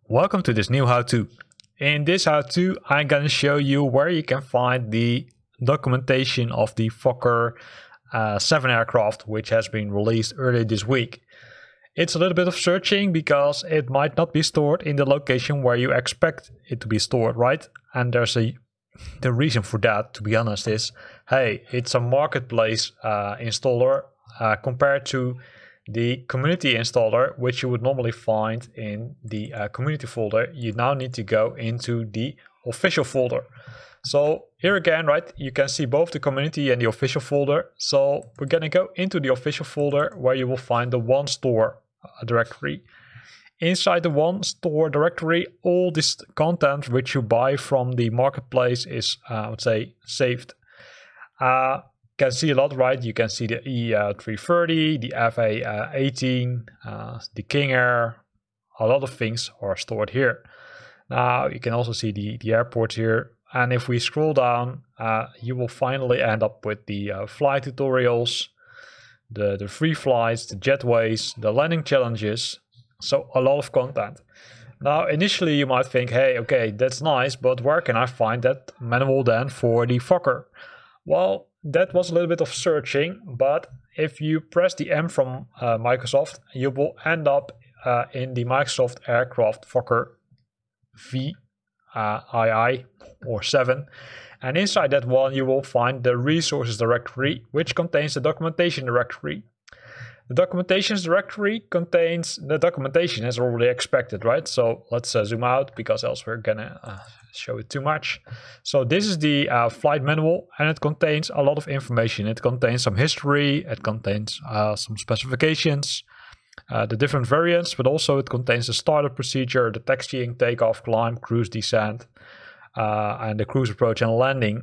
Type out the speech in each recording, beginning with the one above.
Welcome to this new how-to. In this how-to I'm going to show you where you can find the documentation of the Fokker F VII aircraft, which has been released earlier this week. It's a little bit of searching because it might not be stored in the location where you expect it to be stored, right? And the reason for that, to be honest, is hey, it's a marketplace installer compared to the community installer, which you would normally find in the community folder. You now need to go into the official folder. So here again, right, you can see both the community and the official folder. So we're gonna go into the official folder where you will find the one store directory. Inside the one store directory, all this content which you buy from the marketplace is, I would say, saved. Can see a lot, right? You can see the E330, the FA18, the King Air. A lot of things are stored here. Now you can also see the airports here. And if we scroll down, you will finally end up with the flight tutorials, the free flights, the jetways, the landing challenges. So a lot of content. Now initially you might think, hey, okay, that's nice, but where can I find that manual then for the Fokker? Well, that was a little bit of searching, but if you press the M from Microsoft, you will end up in the Microsoft aircraft Fokker VII or 7. And inside that one, you will find the resources directory, which contains the documentation directory. The documentations directory contains the documentation as already expected, right? So let's zoom out because else we're gonna show it too much. So this is the flight manual, and it contains a lot of information. It contains some history, it contains some specifications, the different variants, but also it contains the startup procedure, the taxiing, takeoff, climb, cruise, descent, and the cruise approach and landing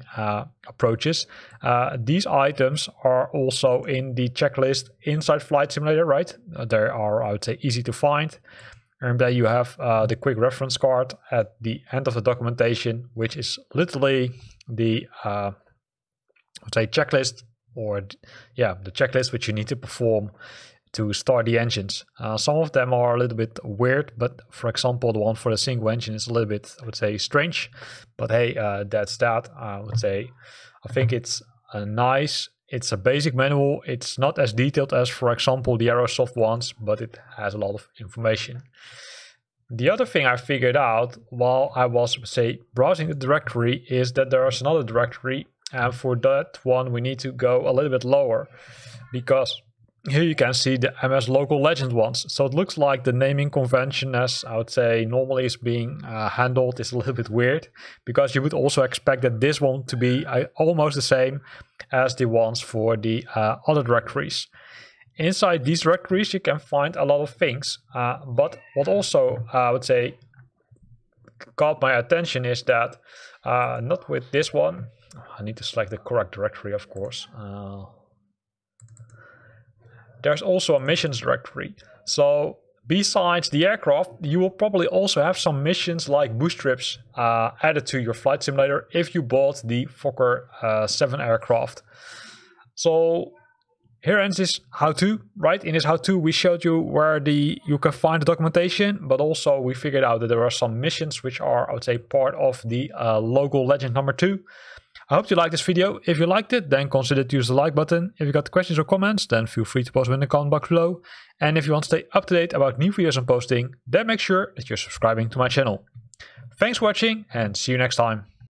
approaches. These items are also in the checklist inside Flight Simulator, right? They are, I would say, easy to find. And then you have the quick reference card at the end of the documentation, which is literally the I would say checklist, or yeah, the checklist which you need to perform to start the engines. Some of them are a little bit weird, but for example, the one for the single engine is a little bit, I would say, strange. But hey, that's that. I would say, I think it's nice. It's a basic manual. It's not as detailed as, for example, the Aerosoft ones, but it has a lot of information. The other thing I figured out while I was, say, browsing the directory is that there is another directory, and for that one we need to go a little bit lower, because here you can see the MS Local Legend ones. So it looks like the naming convention, as I would say normally is being handled, is a little bit weird, because you would also expect that this one to be almost the same as the ones for the other directories. Inside these directories you can find a lot of things, but what also I would say caught my attention is that not with this one. I need to select the correct directory, of course. There's also a missions directory. So besides the aircraft, you will probably also have some missions like boost trips added to your flight simulator if you bought the Fokker F VII aircraft. So here ends this how-to, right? In this how-to we showed you where you can find the documentation, but also we figured out that there are some missions which are, I would say, part of the Local Legend number 2. I hope you liked this video. If you liked it, then consider to use the like button. If you got questions or comments, then feel free to post them in the comment box below. And if you want to stay up to date about new videos I'm posting, then make sure that you're subscribing to my channel. Thanks for watching and see you next time.